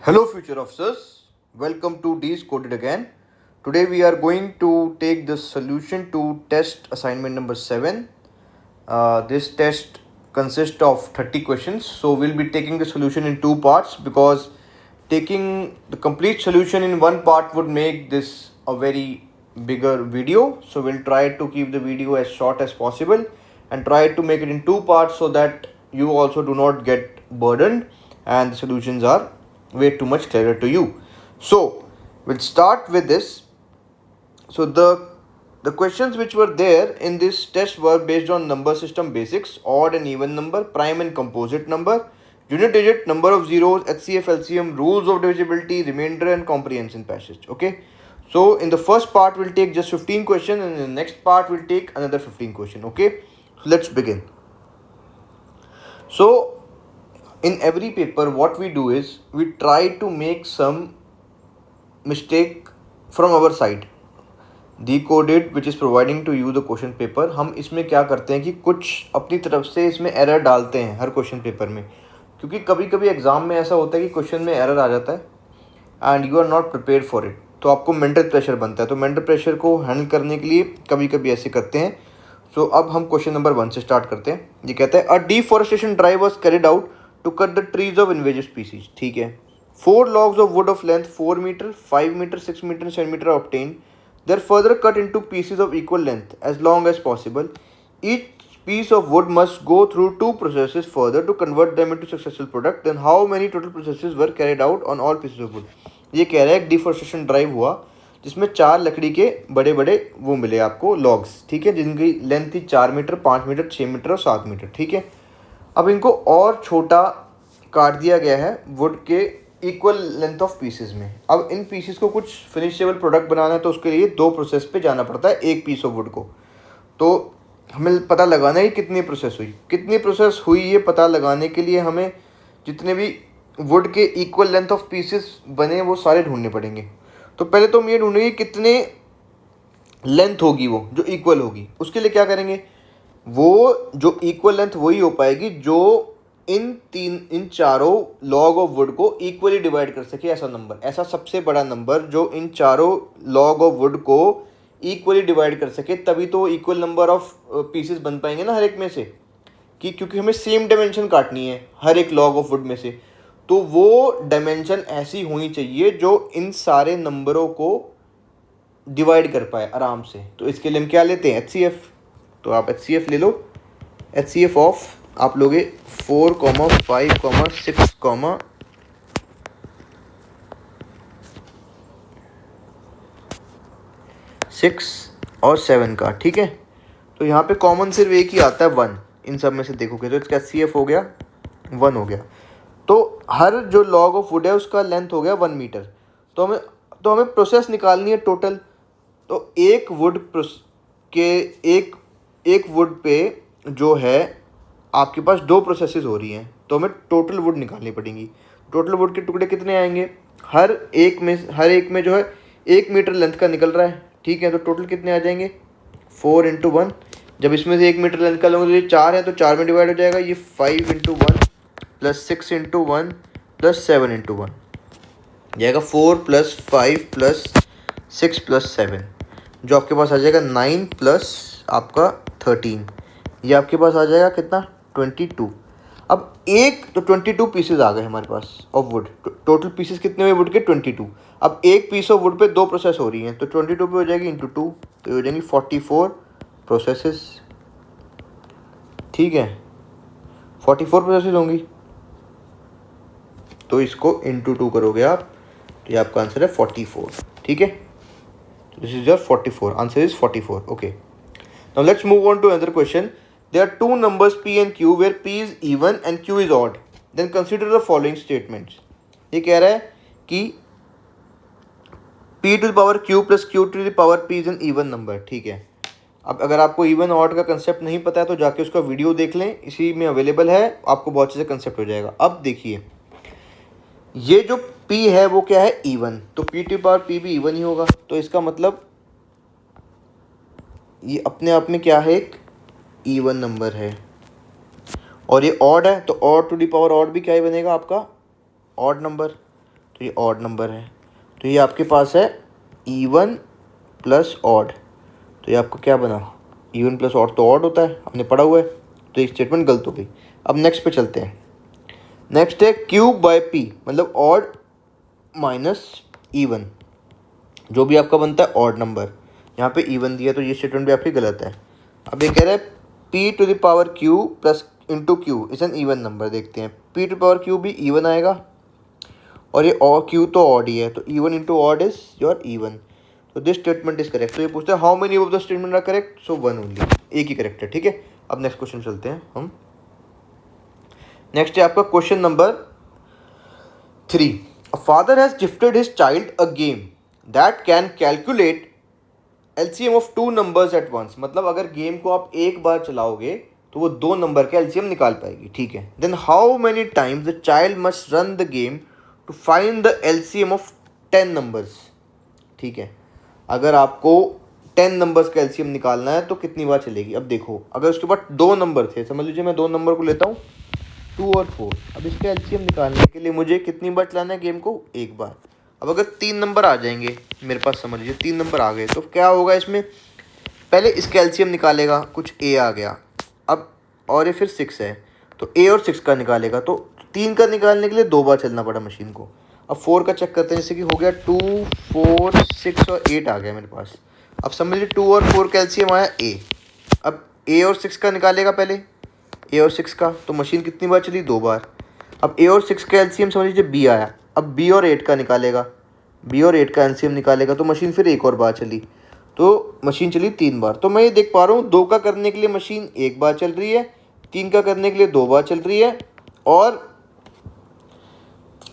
Hello, future officers. Welcome to D's Coded again. Today we are going to take the solution to test assignment number 7. This test consists of 30 questions. So we'll be taking the solution in two parts because taking the complete solution in one part would make this a very bigger video. So we'll try to keep the video as short as possible and try to make it in two parts so that you also do not get burdened and the solutions are way too much clearer to you. So we'll start with this. So the questions which were there in this test were based on number system basics, odd and even number, prime and composite number, unit digit, number of zeros, HCF, LCM, rules of divisibility, remainder and comprehension passage. Okay. So in the first part we'll take just 15 questions and in the next part we'll take another 15 questions. Okay. So let's begin. So in every paper what we do is we try to make some mistake from our side. Decoded which is providing to you the question paper, हम इसमें क्या करते हैं कि कुछ अपनी तरफ से इसमें एरर डालते हैं हर क्वेश्चन पेपर में, क्योंकि कभी कभी एग्जाम में ऐसा होता है कि क्वेश्चन में एरर आ जाता है and you are not prepare for it, तो आपको मेंटल प्रेशर बनता है. तो मेंटल प्रेशर को हैंडल करने के लिए कभी कभी ऐसे करते हैं. सो अब हम क्वेश्चन नंबर 1 से स्टार्ट करते हैं. ये कहता है a deforestation drive was carried out to cut the trees of invasive species. ठीक है. 4 logs of wood of length 4 meter, 5 meter, 6 meter, 7 meter are obtained. They are further cut into pieces of equal length as long as possible. Each piece of wood must go through 2 processes further to convert them into successful product. Then how many total processes were carried out on all pieces of wood? ये कह रहा है deforestation drive हुआ जिसमें 4 लकड़ी के बड़े बड़े वो मिले आपको लॉग्स. ठीक है. जिनकी लेंथ थी 4 मीटर, 5 मीटर, 6 मीटर और 7 मीटर. ठीक है. अब इनको और छोटा काट दिया गया है वुड के इक्वल लेंथ ऑफ पीसेस में. अब इन पीसेस को कुछ फिनिशेबल प्रोडक्ट बनाना है तो उसके लिए 2 प्रोसेस पे जाना पड़ता है एक पीस ऑफ वुड को. तो हमें पता लगाना है कितनी प्रोसेस हुई ये पता लगाने के लिए हमें जितने भी वुड के इक्वल लेंथ ऑफ पीसेस बने वो सारे ढूंढने पड़ेंगे. तो पहले तो हम ये ढूंढेंगे कितने लेंथ होगी वो जो इक्वल होगी. उसके लिए क्या करेंगे, वो जो इक्वल लेंथ वही हो पाएगी जो इन चारों लॉग ऑफ वुड को इक्वली डिवाइड कर सके. ऐसा नंबर, ऐसा सबसे बड़ा नंबर जो इन चारों लॉग ऑफ वुड को इक्वली डिवाइड कर सके, तभी तो इक्वल नंबर ऑफ पीसेस बन पाएंगे ना हर एक में से. कि क्योंकि हमें सेम डायमेंशन काटनी है हर एक लॉग ऑफ वुड में से, तो वो डायमेंशन ऐसी होनी चाहिए जो इन सारे नंबरों को डिवाइड कर पाए आराम से. तो इसके लिए हम क्या लेते हैं, HCF. तो आप HCF ले लो. HCF ऑफ आप लोगे 4, 5, 6 और 7 का. ठीक है. तो यहाँ पे कॉमन सिर्फ एक ही आता है 1. इन सब में से देखोगे तो इसका HCF हो गया 1 हो गया. तो हर जो लॉग ऑफ वुड है उसका लेंथ हो गया 1 मीटर. तो हमें प्रोसेस निकालनी है टोटल. तो एक वुड के एक वुड पे जो है आपके पास 2 प्रोसेसेस हो रही हैं, तो हमें टोटल वुड निकालनी पड़ेंगी. टोटल वुड के टुकड़े कितने आएंगे, हर एक में जो है 1 मीटर लेंथ का निकल रहा है. ठीक है. तो टोटल कितने आ जाएंगे 4 × 1. जब इसमें से 1 मीटर लेंथ का लोगे तो ये 4 है तो 4 में डिवाइड हो जाएगा. ये 5 × 1 प्लस 6 × 1 प्लस 7 × 1 जाएगा 4 + 5 + 6 + 7 जो आपके पास आ जाएगा 9 प्लस आपका 13. ये आपके पास आ जाएगा कितना 22. अब एक तो 22 पीसेज आ गए हमारे पास ऑफ वुड. टोटल पीसेस कितने हुए वुड के 22. अब एक पीस ऑफ वुड पे 2 प्रोसेस हो रही हैं तो 22 पे हो जाएगी × 2 तो हो जाएंगी 44 प्रोसेसेस. ठीक है. 44 प्रोसेसेस होंगी तो इसको × 2 करोगे आप तो ये आपका आंसर है 44. ठीक है. This is your 44. Answer is 44. Okay. Now let's move on to another question. There are 2 numbers p and q where p is even and q is odd. Then consider the following statements. ये कह रहा है कि p to the power q plus q to the power p is an even number. ठीक है. अब अगर आपको इवन ऑड का कंसेप्ट नहीं पता है तो जाके उसका वीडियो देख लें, इसी में अवेलेबल है, आपको बहुत अच्छे से कंसेप्ट हो जाएगा. अब देखिए ये जो p है वो क्या है इवन, तो p to the power p भी इवन ही होगा. तो इसका मतलब ये अपने आप में क्या है, एक इवन नंबर है. और ये ऑड है तो odd to the power odd भी क्या ही बनेगा आपका ऑड नंबर. तो ये ऑड नंबर है, तो ये आपके पास है इवन प्लस ऑड, तो ये आपका क्या बना, इवन प्लस ऑड तो ऑड होता है, हमने पढ़ा हुआ है, तो ये स्टेटमेंट गलत हो गई। अब नेक्स्ट पे चलते हैं। नेक्स्ट है क्यूब बाय पी, मतलब ऑड माइनस इवन, जो भी आपका बनता है ऑड नंबर, यहाँ पे इवन दिया तो ये स्टेटमेंट भी आपकी गलत है। अब ये कह रहा है P to the power Q plus into Q is an even number. देखते हैं, पी टू पावर क्यू भी इवन आएगा और ये और क्यू तो ऑड ही है, तो even into odd is your even, तो दिस स्टेटमेंट इज करेक्ट। तो ये पूछता है how many of the statement are correct, so one only, एक ही करेक्ट है, ठीक है। अब नेक्स्ट क्वेश्चन चलते हैं हम। नेक्स्ट है आपका question number 3। A father has gifted his child a game that can calculate LCM of two numbers at once, मतलब अगर गेम को आप एक बार चलाओगे तो वो दो नंबर का एलसीएम निकाल पाएगी, ठीक है। Then how many times the child must run the game to find the LCM of 10 numbers, ठीक है। अगर आपको 10 नंबर्स का एलसीएम निकालना है तो कितनी बार चलेगी। अब देखो, अगर उसके पास दो नंबर थे, समझ लीजिए मैं दो नंबर को लेता हूँ 2 और 4, अब इसका एलसीएम निकालने के लिए मुझे कितनी बार चलाना है गेम को, एक बार। अब अगर 3 नंबर आ जाएंगे मेरे पास, समझ लीजिए 3 नंबर आ गए, तो क्या होगा इसमें, पहले इसका एलसीएम निकालेगा, कुछ ए आ गया, अब और ये फिर 6 है तो ए और 6 का निकालेगा, तो 3 का निकालने के लिए 2 बार चलना पड़ा मशीन को। अब 4 का चेक करते हैं, जैसे कि हो गया 2 4 6 और 8 आ गया मेरे पास। अब समझ लीजिए 2 और 4 का एलसीएम आया ए, अब ए और 6 का निकालेगा पहले, ए और 6 का, तो मशीन कितनी बार चली, 2 बार। अब ए और 6 का एलसीएम समझ लीजिए बी आया, अब बी और 8 का निकालेगा, बी और 8 का एलसीएम निकालेगा, तो मशीन फिर एक और बार चली, तो मशीन चली 3 बार। तो मैं ये देख पा रहा हूँ 2 का करने के लिए मशीन एक बार चल रही है, 3 का करने के लिए 2 बार चल रही है, और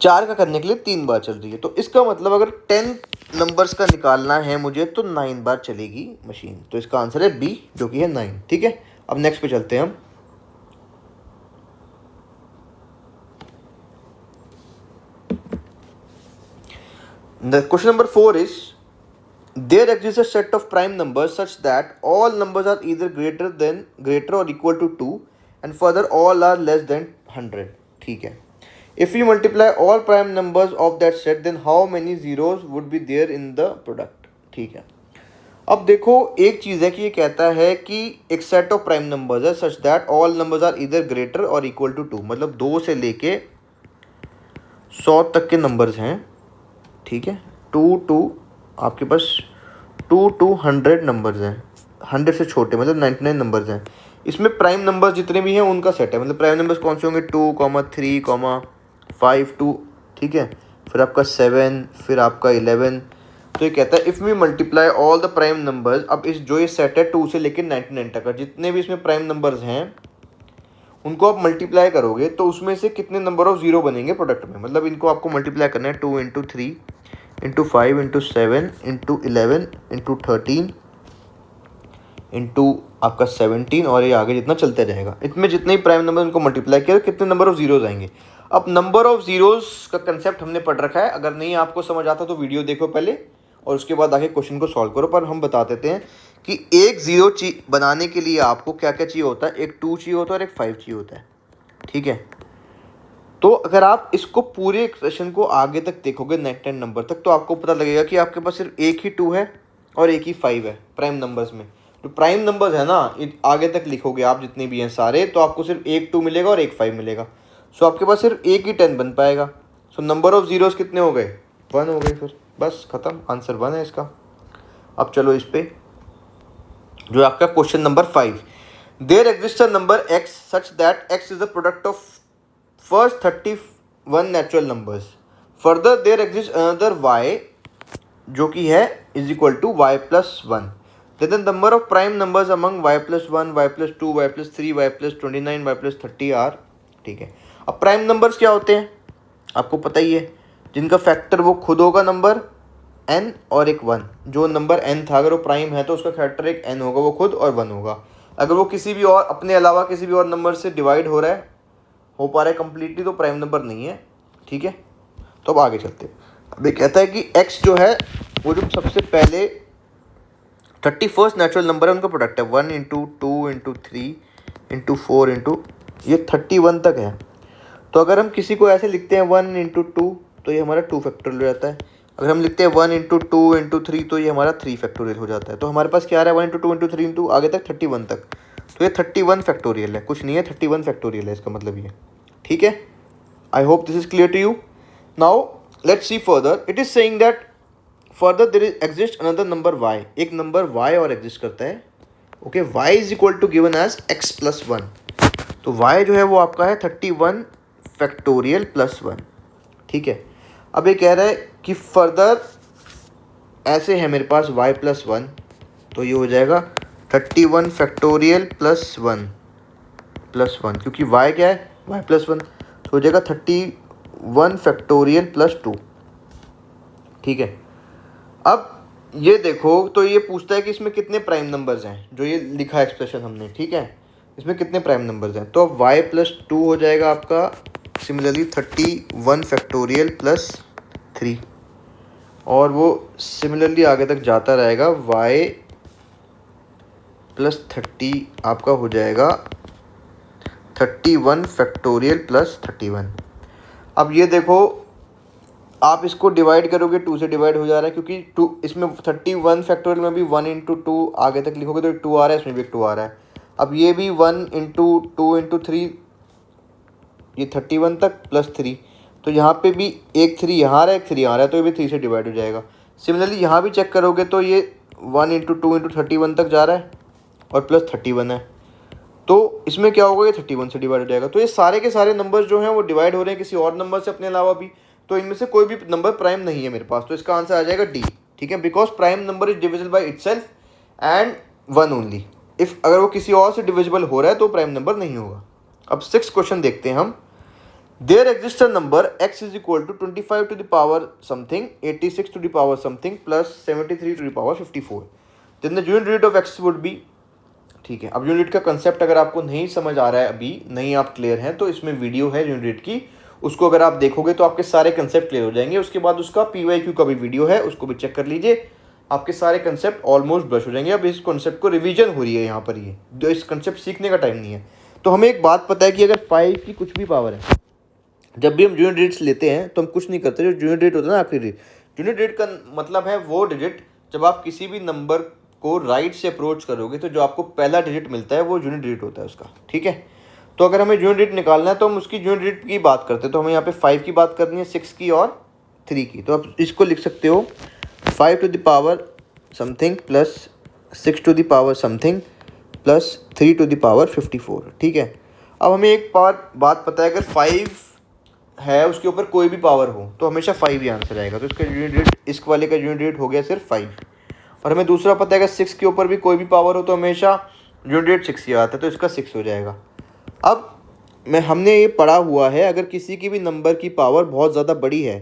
4 का करने के लिए 3 बार चल रही है। तो इसका मतलब अगर 10 नंबर्स का निकालना है मुझे तो 9 बार चलेगी मशीन, तो इसका आंसर है बी, जो कि है 9, ठीक है। अब नेक्स्ट पे चलते हैं हम। The question number 4 is, there exists a set of prime numbers such that all numbers are either greater or equal to 2 and further all are less than 100, ठीक है। If we multiply all prime numbers of that set, then how many zeros would be there in the product, ठीक है। अब देखो एक चीज़ है कि ये कहता है कि एक सेट ऑफ प्राइम नंबर्स है such that all numbers are either greater और इक्वल टू 2, मतलब 2 से लेके 100 तक के नंबर्स हैं, ठीक है। 2 टू आपके पास 2 टू 100 नंबर्स हैं, 100 से छोटे मतलब 99 नंबर्स हैं। इसमें प्राइम नंबर्स जितने भी हैं उनका सेट है, मतलब प्राइम नंबर्स कौन से होंगे, 2, 3, 5, 2, ठीक है, फिर आपका 7, फिर आपका 11। तो ये कहता है if we multiply all the prime numbers, अब इस जो ये सेट है 2 से लेकर 99 तक का, जितने भी इसमें प्राइम नंबर्स हैं उनको आप मल्टीप्लाई करोगे तो उसमें से कितने नंबर ऑफ जीरो बनेंगे प्रोडक्ट में, मतलब इनको आपको मल्टीप्लाई करना है 2 into 3 into 5 into 7 into 11 into 13 into आपका 17 और ये आगे जितना चलते रहेगा। इसमें जितने ही प्राइम नंबर उनको मल्टीप्लाई किया कितने नंबर ऑफ जीरोज आएंगे। अब नंबर ऑफ जीरोज का कंसेप्ट हमने पढ़ रखा है, अगर नहीं आपको समझ आता तो वीडियो देखो पहले और उसके बाद आगे क्वेश्चन को सॉल्व करो। पर हम बता देते हैं कि एक जीरो बनाने के लिए आपको क्या क्या चाहिए होता है, एक 2 चाहिए होता है और एक 5 चाहिए होता है, ठीक है। तो अगर आप इसको पूरे एक्सप्रेशन को आगे तक देखोगे 99 नंबर तक तो आपको पता लगेगा कि आपके पास सिर्फ एक ही 2 है और एक ही 5 है प्राइम नंबर्स में। तो प्राइम नंबर्स है ना, आगे तक लिखोगे आप जितने भी हैं सारे, तो आपको सिर्फ एक 2 मिलेगा और एक 5 मिलेगा। सो आपके पास सिर्फ एक ही 10 बन पाएगा। सो नंबर ऑफ जीरोस कितने हो गए, 1 हो गए, फिर बस खत्म, आंसर 1 है इसका। अब चलो इस पे जो आपका question number 5, there exist a number x such that x is the product of first 31 natural numbers, further there exist another y जो कि है is equal to y plus 1, then the number of prime numbers among y plus 1 y plus 2 y plus 3 y plus 29 y plus 30 are, ठीक है। अब prime numbers क्या होते हैं आपको पता ही है, जिनका फैक्टर वो खुद होगा नंबर n और एक 1, जो नंबर n था अगर वो प्राइम है तो उसका फैक्टर एक n होगा, वो खुद और 1 होगा। अगर वो किसी भी और अपने अलावा किसी भी और नंबर से डिवाइड हो रहा है, हो पा रहा है कम्प्लीटली, तो प्राइम नंबर नहीं है, ठीक है। तो अब आगे चलते हैं। अब ये कहता है कि x जो है वो जो सबसे पहले 31 नेचुरल नंबर है उनका प्रोडक्ट है, 1 इंटू 2 इंटू 3 इंटू 4 इंटू ये 31 तक है। तो अगर हम किसी को ऐसे लिखते हैं 1 इंटू 2 तो ये हमारा 2 फैक्टोरियल हो जाता है। अगर हम लिखते हैं 1 इंटू 2 इंटू 3 तो ये हमारा 3 फैक्टोरियल हो जाता है। तो हमारे पास क्या आ रहा है 1 इंटू 2 इंटू 3 इंटू आगे तक 31 तक, तो ये 31 फैक्टोरियल है, कुछ नहीं है, 31 फैक्टोरियल है इसका मतलब ये। ठीक है, I hope this is clear to you. Now let's see further, it is saying that further there is exist another number y, एक नंबर y और एग्जिस्ट करता है। Okay, y is equal to given as x plus 1, तो y जो है वो आपका है 31 फैक्टोरियल प्लस 1। ठीक है, अब ये कह रहा है कि फर्दर ऐसे है मेरे पास y प्लस 1, तो ये हो जाएगा 31 फैक्टोरियल प्लस 1 क्योंकि y क्या है y प्लस 1, तो हो जाएगा 31 फैक्टोरियल प्लस 2। ठीक है, अब ये देखो तो ये पूछता है कि इसमें कितने प्राइम नंबर्स हैं, जो ये लिखा एक्सप्रेशन हमने। ठीक है, इसमें कितने प्राइम नंबर्स हैं, तो अब y प्लस 2 हो जाएगा आपका सिमिलरली 31 फैक्टोरियल प्लस 3, और वो सिमिलरली आगे तक जाता रहेगा, y प्लस 30 आपका हो जाएगा 31 फैक्टोरियल प्लस 31। अब ये देखो आप इसको डिवाइड करोगे 2 से डिवाइड हो जा रहा है, क्योंकि 2 इसमें 31 फैक्टोरियल में भी 1 इंटू 2 आगे तक लिखोगे तो 2 आ रहा है, इसमें भी 2 आ रहा है। अब ये भी 1 इंटू 2 इंटू 3, ये 31 तक प्लस 3, तो यहाँ पे भी एक 3 यहाँ आ रहा है, एक 3 यहाँ आ रहा है, तो ये भी 3 से डिवाइड हो जाएगा। सिमिलरली यहाँ भी चेक करोगे तो ये 1 इंटू 2 इंटू 31 तक जा रहा है और प्लस 31 है, तो इसमें क्या होगा, ये 31 से डिवाइड हो जाएगा। तो ये सारे के सारे नंबर्स जो हैं वो डिवाइड हो रहे हैं किसी और नंबर से अपने अलावा भी, तो इनमें से कोई भी नंबर प्राइम नहीं है मेरे पास, तो इसका आंसर आ जाएगा डी। ठीक है, because prime number is divisible by itself and 1 only. If अगर वो किसी और से डिविजिबल हो रहा है तो प्राइम नंबर नहीं होगा। अब 6 क्वेश्चन देखते हैं हम। There exist a number x is equal to 25 to the power something, 86 to the power something plus 73 to the power 54, then the unit root of x would be. ठीक है, अब unit का कंसेप्ट अगर आपको नहीं समझ आ रहा है, अभी नहीं आप क्लियर हैं, तो इसमें वीडियो है यूनिट की, उसको अगर आप देखोगे तो आपके सारे कंसेप्ट क्लियर हो जाएंगे। उसके बाद उसका PYQ का भी वीडियो है, उसको भी चेक कर लीजिए, आपके सारे कंसेप्ट ऑलमोस्ट ब्रश हो जाएंगे। अब इस कंसेप्ट को रिवीजन हो रही है यहाँ पर, ये जो इस कंसेप्ट सीखने का टाइम नहीं है। तो हमें एक बात पता है कि अगर 5 की कुछ भी पावर है, जब भी हम यूनिट डिजिट्स लेते हैं तो हम कुछ नहीं करते, जो यूनिट डिजिट होता है ना आखिरी डिजिट, यूनिट डिजिट का मतलब है वो डिजिट जब आप किसी भी नंबर को राइट से अप्रोच करोगे तो जो आपको पहला डिजिट मिलता है वो यूनिट डिजिट होता है उसका। ठीक है, तो अगर हमें यूनिट डिजिट निकालना है तो हम उसकी यूनिट डिजिट की बात करते हैं, तो हमें यहाँ पे 5 की बात करनी है, 6 की और 3 की। तो आप इसको लिख सकते हो 5 to the power something plus 6 to the power something plus 3 to the power 54। ठीक है, अब हमें एक बात पता है, अगर 5 है उसके ऊपर कोई भी पावर हो तो हमेशा 5 ही आंसर आएगा, तो इसका यूनिट डिजिट, इस वाले का यूनिट डिजिट हो गया सिर्फ 5। और हमें दूसरा पता है अगर 6 के ऊपर भी कोई भी पावर हो तो हमेशा यूनिट डिजिट 6 ही आता है, तो इसका 6 हो जाएगा। अब हमने ये पढ़ा हुआ है, अगर किसी की भी नंबर की पावर बहुत ज़्यादा बड़ी है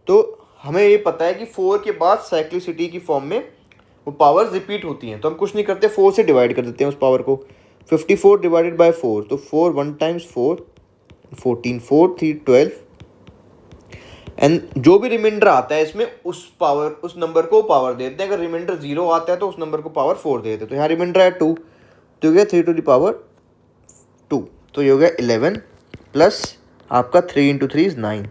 तो हमें ये पता है कि 4 के बाद साइक्लिसिटी की फॉर्म में वो पावर रिपीट होती हैं, तो हम कुछ नहीं करते, 4 से डिवाइड कर देते हैं उस पावर को। 54 डिवाइडेड बाय 4, तो 4 1 टाइम्स 4 14, 4 3 12, एंड जो भी रिमाइंडर आता है इसमें उस नंबर को पावर दे देते हैं। अगर रिमाइंडर 0 आता है तो उस नंबर को पावर 4 दे देते हैं। तो यहाँ रिमाइंडर है 2, तो हो गया 3 टू द पावर 2, तो ये हो गया 11 प्लस आपका 3 into 3 is 9,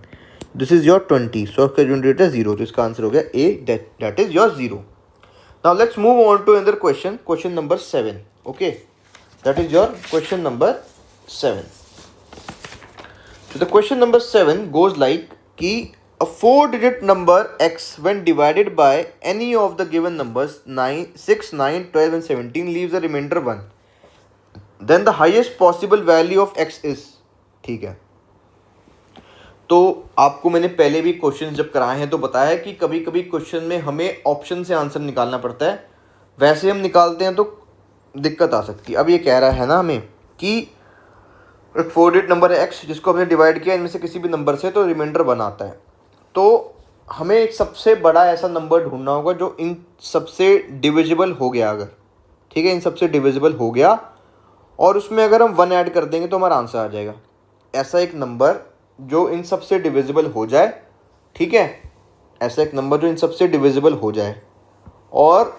this is your 20, सो इसका यूनिट डिजिट है 0, तो इसका आंसर हो गया A, that is your 0। Now let's move on to another question, question number 7। Okay, that is your question number 7। So the question number 7 goes like कि a 4-digit number x when divided by any of the given numbers 9, 6, 9, 12 and 17 leaves a remainder 1. Then the highest possible value of x is। ठीक है, तो आपको मैंने पहले भी question जब कराए हैं तो बताया है कि कभी कभी क्वेश्चन में हमें ऑप्शन से आंसर निकालना पड़ता है, वैसे हम निकालते हैं तो दिक्कत आ सकती है। अब ये कह रहा है ना हमें कि एक 4 डिजिट नंबर है x जिसको हमने डिवाइड किया इनमें से किसी भी नंबर से, तो रिमाइंडर 1 आता है। तो हमें एक सबसे बड़ा ऐसा नंबर ढूंढना होगा जो इन सबसे डिविजिबल हो गया, अगर ठीक है इन सबसे डिविजिबल हो गया और उसमें अगर हम 1 ऐड कर देंगे तो हमारा आंसर आ जाएगा। ऐसा एक नंबर जो इन सबसे डिविजिबल हो जाए, ठीक है, ऐसा एक नंबर जो इन सबसे डिविजिबल हो जाए और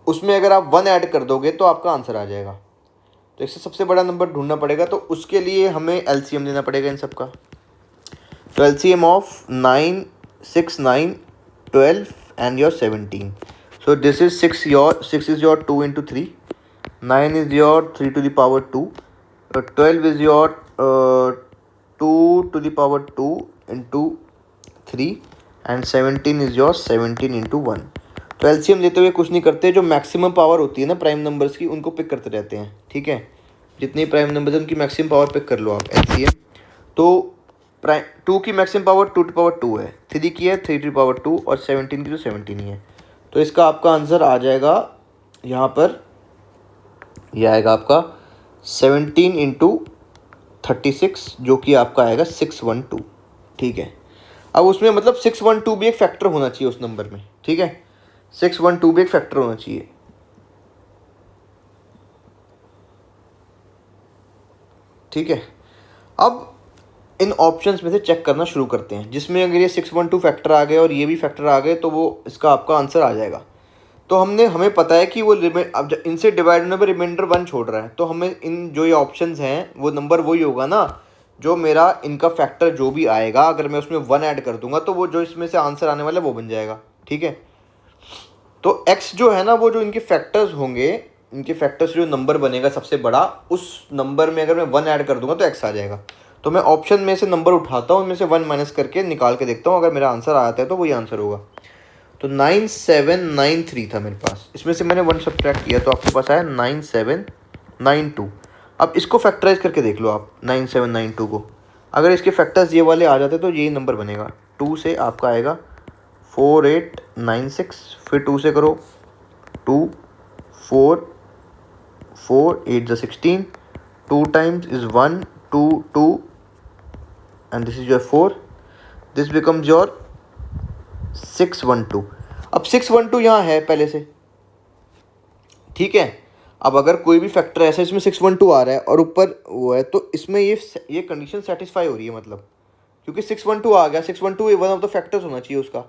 उसमें अगर आप 1 ऐड कर दोगे तो आपका आंसर आ जाएगा। तो इससे सबसे बड़ा नंबर ढूंढना पड़ेगा, तो उसके लिए हमें LCM लेना पड़ेगा इन सब का। So LCM of 9, 6, 9, 12 and your 17. So this is 6 is your 2 into 3. 9 is your 3 to the power 2. 12 is your 2 to the power 2 into 3 and 17 is your 17 into 1. तो एलसीएम लेते हुए कुछ नहीं करते, जो मैक्सिमम पावर होती है ना प्राइम नंबर्स की उनको पिक करते रहते हैं, ठीक है। जितनी प्राइम नंबर्स हैं उनकी मैक्सिमम पावर पिक कर लो आप एलसीएम। तो प्राइम 2 की मैक्सिमम पावर 2 टू पावर 2 है, 3 की है 3 टू पावर 2 और 17 की तो 17 ही है। तो इसका आपका आंसर आ जाएगा यहाँ पर, यह आएगा आपका 17 इंटू 36 जो कि आपका आएगा 612, ठीक है। अब उसमें मतलब 612 भी एक फैक्टर होना चाहिए उस नंबर में, ठीक है। 612 भी एक फैक्टर होना चाहिए, ठीक है। अब इन ऑप्शंस में से चेक करना शुरू करते हैं, जिसमें अगर ये 612 फैक्टर आ गए और ये भी फैक्टर आ गए तो वो इसका आपका आंसर आ जाएगा। तो हमें पता है कि वो अब जब इनसे डिवाइड होने पर रिमाइंडर 1 छोड़ रहा है, तो हमें इन जो ये ऑप्शंस हैं वो नंबर वही होगा ना जो मेरा इनका फैक्टर जो भी आएगा, अगर मैं उसमें 1 ऐड कर दूंगा तो वो जो इसमें से आंसर आने वाला है वो बन जाएगा, ठीक है। तो x जो है ना, वो जो इनके फैक्टर्स होंगे, इनके फैक्टर्स जो नंबर बनेगा सबसे बड़ा, उस नंबर में अगर मैं 1 ऐड कर दूंगा तो x आ जाएगा। तो मैं ऑप्शन में से नंबर उठाता हूँ, उनमें से 1 माइनस करके निकाल के देखता हूँ, अगर मेरा आंसर आता है तो वही आंसर होगा। तो 9793 था मेरे पास, इसमें से मैंने 1 सब्ट्रैक्ट किया तो आपके पास आया 9792। अब इसको फैक्टराइज करके देख लो आप 9792 को, अगर इसके फैक्टर्स ये वाले आ जाते तो यही नंबर बनेगा। 2 से आपका आएगा 4896, फिर 2 से करो 2 4 4 8 ज़ा 16, 2 times is 1 2 2 and this is your 4, this becomes your 612। अब 612 यहाँ है पहले से, ठीक है। अब अगर कोई भी फैक्टर ऐसा इसमें 612 आ रहा है और ऊपर वो है तो इसमें ये कंडीशन सेटिस्फाई हो रही है, मतलब क्योंकि 612 आ गया, 612 वन ऑफ द फैक्टर्स होना चाहिए उसका,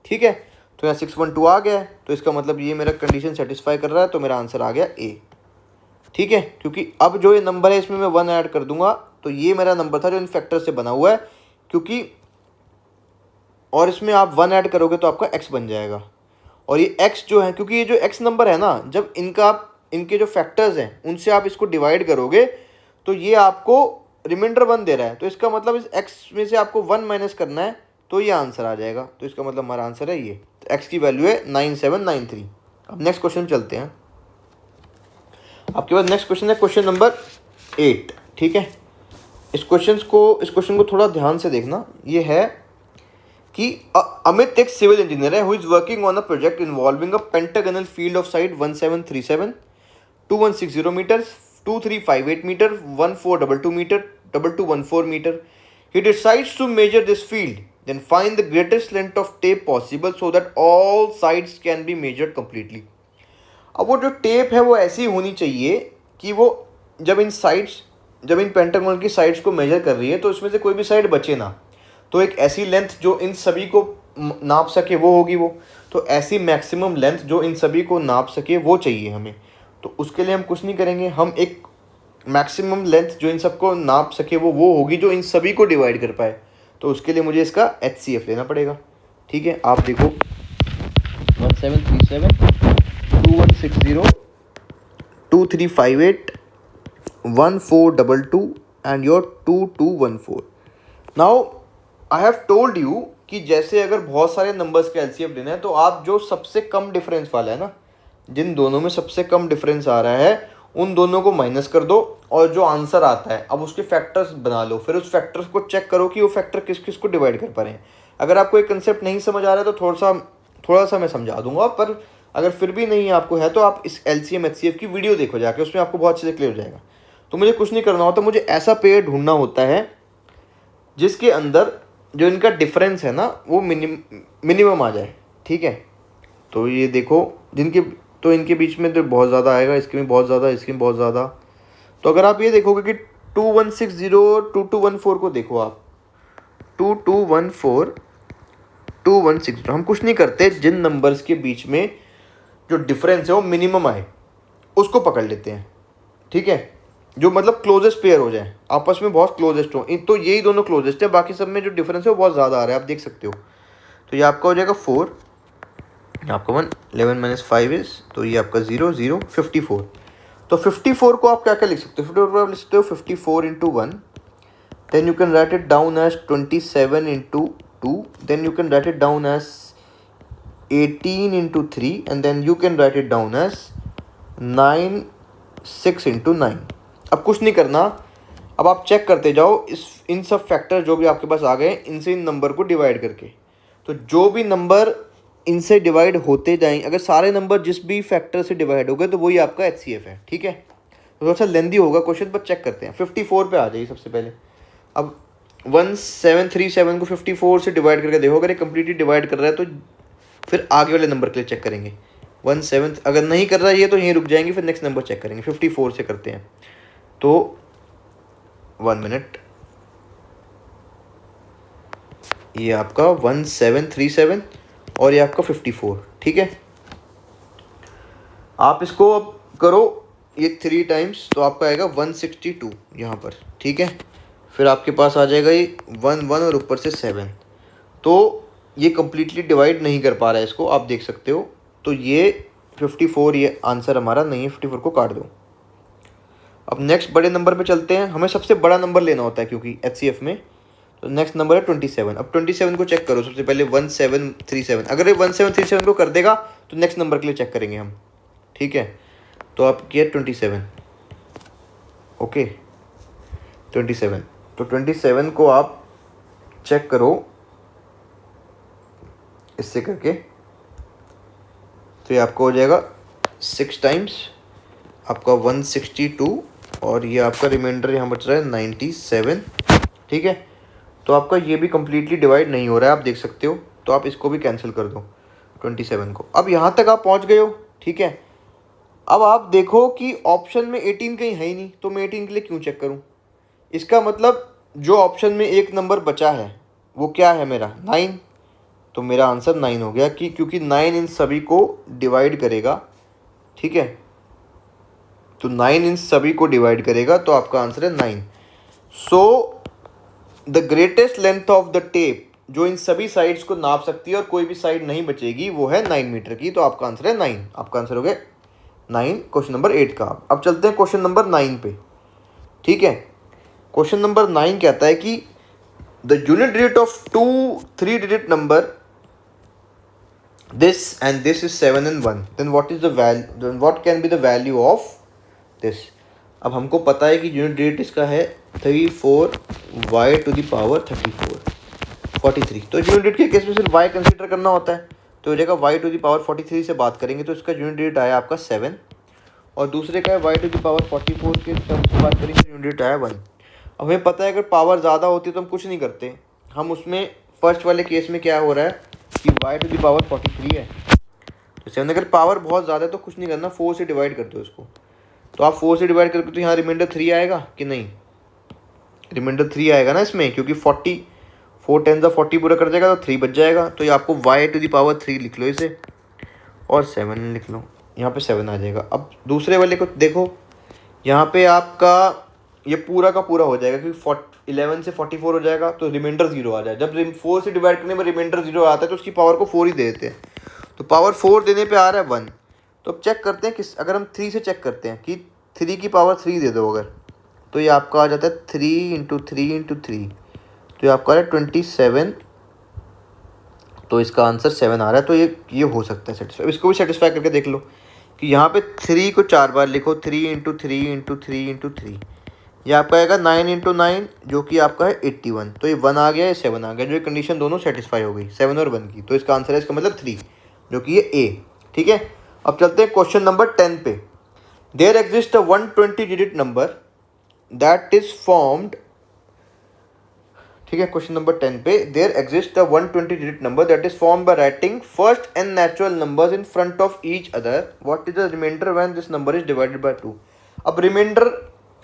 ठीक है। तो यहाँ 612 आ गया है तो इसका मतलब ये मेरा कंडीशन सेटिस्फाई कर रहा है, तो मेरा आंसर आ गया ए, ठीक है। क्योंकि अब जो ये नंबर है इसमें मैं 1 ऐड कर दूंगा तो ये मेरा नंबर था जो इन फैक्टर से बना हुआ है, क्योंकि और इसमें आप 1 ऐड करोगे तो आपका x बन जाएगा। और ये x जो है, क्योंकि ये जो x नंबर है ना, जब इनके जो फैक्टर्स हैं उनसे आप इसको डिवाइड करोगे तो ये आपको रिमाइंडर 1 दे रहा है, तो इसका मतलब इस x में से आपको 1 माइनस करना है तो ये आंसर आ जाएगा। तो इसका मतलब हमारा आंसर है ये, तो x की वैल्यू है 9793। अब नेक्स्ट क्वेश्चन चलते हैं। आपके पास नेक्स्ट क्वेश्चन है क्वेश्चन नंबर 8, ठीक है। इस क्वेश्चन को थोड़ा ध्यान से देखना। ये है कि अमित एक सिविल इंजीनियर है who is working on a project involving a pentagonal field of side 1737, 2160 meter, 2358 meter, 1422 meter, 2214 meter. He decides to measure this field, then find the greatest length of tape possible so that all sides can be measured completely. अब वो जो tape है वो ऐसी होनी चाहिए कि वो जब इन पेंटागोन की साइड्स को मेजर कर रही है तो इसमें से कोई भी साइड बचे ना। तो एक ऐसी लेंथ जो इन सभी को नाप सके वो होगी वो, तो ऐसी मैक्सिमम लेंथ जो इन सभी को नाप सके वो चाहिए हमें। तो उसके लिए हम कुछ नहीं करेंगे, हम एक मैक्सिमम लेंथ जो इन सबको नाप सके वो होगी जो इन सभी को डिवाइड कर पाए। तो उसके लिए मुझे इसका HCF लेना पड़ेगा, ठीक है। आप देखो 1737, 2160, 2358, 1422 and your 2214। Now I have told you कि जैसे अगर बहुत सारे नंबर्स का LCM लेना है तो आप जो सबसे कम डिफरेंस वाला है ना, जिन दोनों में सबसे कम डिफरेंस आ रहा है उन दोनों को माइनस कर दो और जो आंसर आता है अब उसके फैक्टर्स बना लो, फिर उस फैक्टर्स को चेक करो कि वो फैक्टर किस किस को डिवाइड कर पा रहे हैं। अगर आपको एक कंसेप्ट नहीं समझ आ रहा है तो थोड़ा सा मैं समझा दूंगा, पर अगर फिर भी नहीं आपको है तो आप इस LCM HCF की वीडियो देखो जाके, उसमें आपको बहुत अच्छे से क्लियर हो जाएगा। तो मुझे कुछ नहीं करना होता, मुझे ऐसा पेयर ढूंढना होता है जिसके अंदर जो इनका डिफरेंस है ना वो मिनिमम आ जाए, ठीक है। तो ये देखो इनके बीच में तो बहुत ज़्यादा आएगा, इसके में बहुत ज़्यादा, इसके में बहुत ज़्यादा। तो अगर आप ये देखोगे कि 2160 2214 को देखो आप, 2214 2160, हम कुछ नहीं करते, जिन नंबर्स के बीच में जो डिफरेंस है वो मिनिमम आए उसको पकड़ लेते हैं, ठीक है। जो मतलब क्लोजेस्ट पेयर हो जाए, आपस में बहुत क्लोजेस्ट हो, तो यही दोनों क्लोजेस्ट है, बाकी सब में जो डिफरेंस है वो बहुत ज़्यादा आ रहा है, आप देख सकते हो। तो ये आपका हो जाएगा 4, आपका 1, 11 माइनस 5 इज, तो ये आपका 0 0 54। तो 54 को आप क्या क्या लिख सकते हो, 54 को आप लिख सकते हो 54 into 1, then you can write it down as 27 into 2, then you can write it down as 18 into 3, and then you can write it down as 9 6 into 9। अब कुछ नहीं करना, अब आप चेक करते जाओ इन सब फैक्टर जो भी आपके पास आ गए इनसे इन नंबर को डिवाइड करके। तो जो भी नंबर इनसे डिवाइड होते जाएं, अगर सारे नंबर जिस भी फैक्टर से डिवाइड हो गए तो वही आपका HCF है, ठीक है। तो थोड़ा सा लेंदी होगा क्वेश्चन, पर चेक करते हैं। 54 पे आ जाइए सबसे पहले। अब 1737 को 54 से डिवाइड करके देखो, अगर ये कम्प्लीटली डिवाइड कर रहा है तो फिर आगे वाले नंबर के लिए चेक करेंगे। 17 अगर नहीं कर रहा है ये तो यहीं रुक जाएंगे, फिर नेक्स्ट नंबर चेक करेंगे। 54 से करते हैं, तो 1 मिनट, ये आपका 1737 और ये आपका 54, ठीक है। आप इसको अब करो ये 3 टाइम्स, तो आपका आएगा 162 यहाँ पर, ठीक है। फिर आपके पास आ जाएगा ये 1 1 और ऊपर से 7, तो ये कम्प्लीटली डिवाइड नहीं कर पा रहा है इसको, आप देख सकते हो। तो ये 54 ये आंसर हमारा नहीं है, 54 को काट दो। अब नेक्स्ट बड़े नंबर पे चलते हैं, हमें सबसे बड़ा नंबर लेना होता है क्योंकि HCF में। तो नेक्स्ट नंबर है 27। अब 27 को चेक करो सबसे पहले, 1737। अगर ये 1737 को कर देगा तो नेक्स्ट नंबर के लिए चेक करेंगे हम, ठीक है। तो आप किया 27, ओके 27। तो 27 को आप चेक करो इससे करके, तो ये आपको हो जाएगा 6 टाइम्स आपका 162, और ये आपका रिमाइंडर यहाँ बच रहा है 97, ठीक है। तो आपका ये भी कम्प्लीटली डिवाइड नहीं हो रहा है, आप देख सकते हो। तो आप इसको भी कैंसिल कर दो 27 को। अब यहाँ तक आप पहुँच गए हो, ठीक है। अब आप देखो कि ऑप्शन में 18 कहीं है ही नहीं, तो मैं 18 के लिए क्यों चेक करूँ। इसका मतलब जो ऑप्शन में एक नंबर बचा है वो क्या है मेरा, 9। तो मेरा आंसर 9 हो गया, कि क्योंकि 9 इन सभी को डिवाइड करेगा, ठीक है। तो 9 इन सभी को डिवाइड करेगा, तो आपका आंसर है 9। So the greatest length of the tape जो इन सभी साइड्स को नाप सकती है और कोई भी साइड नहीं बचेगी, वो है 9 मीटर की। तो आपका आंसर है 9, आपका आंसर हो गया 9, क्वेश्चन नंबर 8 का। अब चलते हैं क्वेश्चन नंबर 9 पे, ठीक है। क्वेश्चन नंबर 9 कहता है कि the unit digit of 2 3 digit number this and this is 7 and 1, then what is the value, then what can be the value of this। अब हमको पता है कि यूनिट डिजिट इसका है 34y टू द पावर 43। तो यूनिट डिजिट के case में सिर्फ y कंसीडर करना होता है, तो हो जाएगा y टू द पावर 43 से बात करेंगे तो इसका यूनिट डिजिट आया आपका 7, और दूसरे का है y टू द पावर 44 के टर्म से बात करेंगे तो यूनिट डिजिट आया 1। अब हमें पता है अगर पावर ज़्यादा होती है तो हम कुछ नहीं करते, हम उसमें फर्स्ट वाले केस में क्या हो रहा है कि y टू द पावर 43 है, तो 7 अगर पावर बहुत ज़्यादा है तो कुछ नहीं करना, 4 से डिवाइड कर दो इसको। तो आप 4 से डिवाइड करके तो यहाँ रिमाइंडर 3 आएगा कि नहीं, रिमाइंडर 3 आएगा ना इसमें, क्योंकि 4 10 40 पूरा कर जाएगा तो 3 बच जाएगा। तो ये आपको y टू द पावर 3 लिख लो इसे, और 7 लिख लो, यहाँ पे 7 आ जाएगा। अब दूसरे वाले को देखो, यहाँ पे आपका ये पूरा का पूरा हो जाएगा, क्योंकि 11 से 44 हो जाएगा तो रिमाइंडर 0 आ जाए। जब 4 से डिवाइड करने में रिमाइंडर 0 आता है तो उसकी पावर को 4 ही दे देते हैं, तो पावर 4 देने पे आ रहा है 1। तो अब चेक करते हैं किस, अगर हम 3 से चेक करते हैं कि 3 की पावर 3 दे दो अगर, तो ये आपका आ जाता है 3 इंटू 3 इंटू 3, तो ये आपका आ रहा है 27। तो इसका आंसर 7 आ रहा है, तो ये हो सकता है सेटिस्फाई। इसको भी सेटिस्फाई करके देख लो कि यहाँ पे 3 को 4 बार लिखो, 3 इंटू 3 इंटू 3 इंटू 3, ये आपका आएगा 9 इंटू 9 जो कि आपका है 81। तो ये 1 आ गया, ये 7 आ गया, जो ये कंडीशन दोनों सेटिस्फाई हो गई 7 और 1 की। तो इसका आंसर है इसका मतलब 3, जो कि ये ए, ठीक है। अब चलते हैं क्वेश्चन नंबर 10 पे। There exist a 120 digit number that is formed, ठीक है। क्वेश्चन नंबर 10 पे, there exist a 120 digit number that is formed by writing first n natural numbers in front of each other, what is the remainder when this number is divided by 2। अब reminder,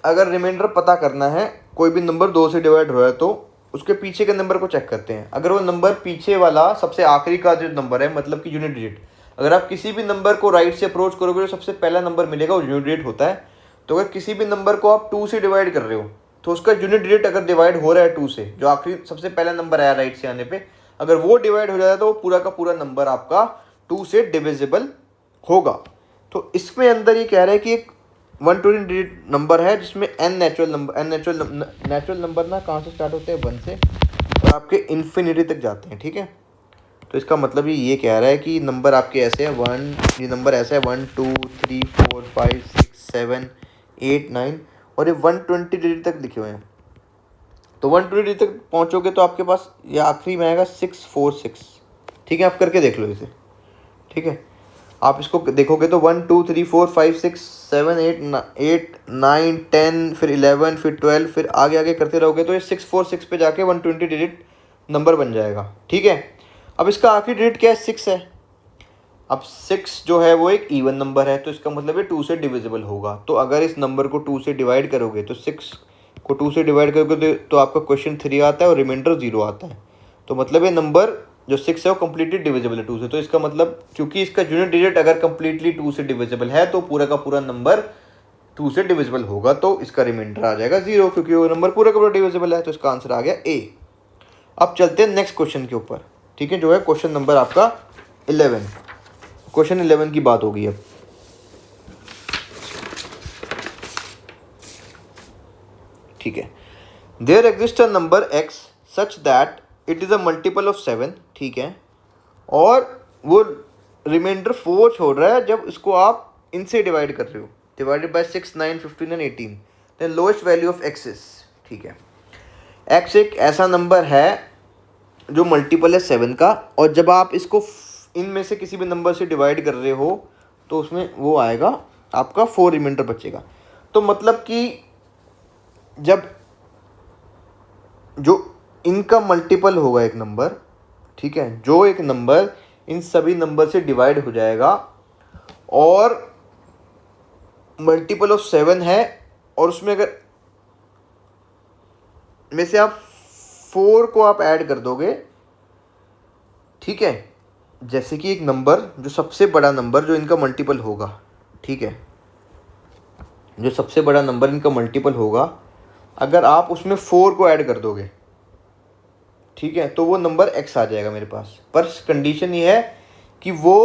अगर reminder पता करना है, कोई भी number 2 से divide हो रहा है तो उसके पीछे के नंबर को चेक करते हैं। अगर वो नंबर पीछे वाला सबसे आखिरी का जो नंबर है, मतलब कि यूनिट डिजिट, अगर आप किसी भी नंबर को राइट से अप्रोच करोगे तो सबसे पहला नंबर मिलेगा वो यूनिट डिजिट होता है। तो अगर किसी भी नंबर को आप 2 से डिवाइड कर रहे हो तो उसका यूनिट डिजिट अगर डिवाइड हो रहा है 2 से, जो आखिरी सबसे पहला नंबर आया राइट से आने पे, अगर वो डिवाइड हो जाता है तो वो पूरा का पूरा नंबर आपका 2 से डिविजिबल होगा। तो इसमें अंदर ये कह रहा है कि एक 120 डिजिट नंबर है जिसमें n नेचुरल नंबर ना कहाँ से स्टार्ट होते हैं, 1 से, और आपके इन्फिनिटी तक जाते हैं। ठीक है, तो इसका मतलब ये कह रहा है कि नंबर आपके ऐसे हैं, ये नंबर ऐसा है 1 2 3 4 5 6 7 8 9, और ये 120 डिजिट तक लिखे हुए हैं। तो 120 डिजिट तक पहुंचोगे तो आपके पास ये आखिरी में आएगा 646। ठीक है, आप करके देख लो इसे। ठीक है, आप इसको देखोगे तो 1 2 3 4 5 6 7 8 9 10, फिर 11, फिर 12, फिर आगे आगे करते रहोगे तो ये 646 पे जाके 120 डिजिट नंबर बन जाएगा। ठीक है, अब इसका आखिरी डिजिट क्या है, 6 है। अब 6 जो है वो एक इवन नंबर है, तो इसका मतलब है 2 से डिविजिबल होगा। तो अगर इस नंबर को 2 से डिवाइड करोगे तो 6 को 2 से डिवाइड करोगे तो आपका क्वेश्चन 3 आता है और रिमाइंडर 0 आता है। तो मतलब ये नंबर जो 6 है वो कम्प्लीटली डिविजिबल है 2 से। तो इसका मतलब क्योंकि इसका यूनिट डिजिट अगर कम्प्लीटली 2 से डिविजिबल है तो पूरा का पूरा नंबर 2 से डिविजिबल होगा, तो इसका रिमाइंडर आ जाएगा 0, क्योंकि वो नंबर पूरा का पूरा डिविजिबल है। तो इसका आंसर आ गया ए। अब चलते हैं नेक्स्ट क्वेश्चन के ऊपर। ठीक है, जो है क्वेश्चन नंबर आपका 11। क्वेश्चन 11 की बात होगी अब। ठीक है, there exist a number x such that it is a multiple of 7। ठीक है, और वो रिमाइंडर 4 छोड़ रहा है जब इसको आप इनसे डिवाइड कर रहे हो, divided by 6 9 15 and 18, then lowest value of x is. ठीक है, x एक ऐसा नंबर है जो मल्टीपल है 7 का, और जब आप इसको इनमें से किसी भी नंबर से डिवाइड कर रहे हो तो उसमें वो आएगा आपका 4 रिमाइंडर बचेगा। तो मतलब कि जब जो इनका मल्टीपल होगा एक नंबर, ठीक है, जो एक नंबर इन सभी नंबर से डिवाइड हो जाएगा और मल्टीपल ऑफ 7 है, और उसमें अगर में से आप 4 को आप ऐड कर दोगे, ठीक है, जैसे कि एक नंबर जो सबसे बड़ा नंबर जो इनका मल्टीपल होगा, ठीक है, जो सबसे बड़ा नंबर इनका मल्टीपल होगा, अगर आप उसमें 4 को ऐड कर दोगे, ठीक है, तो वो नंबर x आ जाएगा मेरे पास। पर कंडीशन ये है कि वो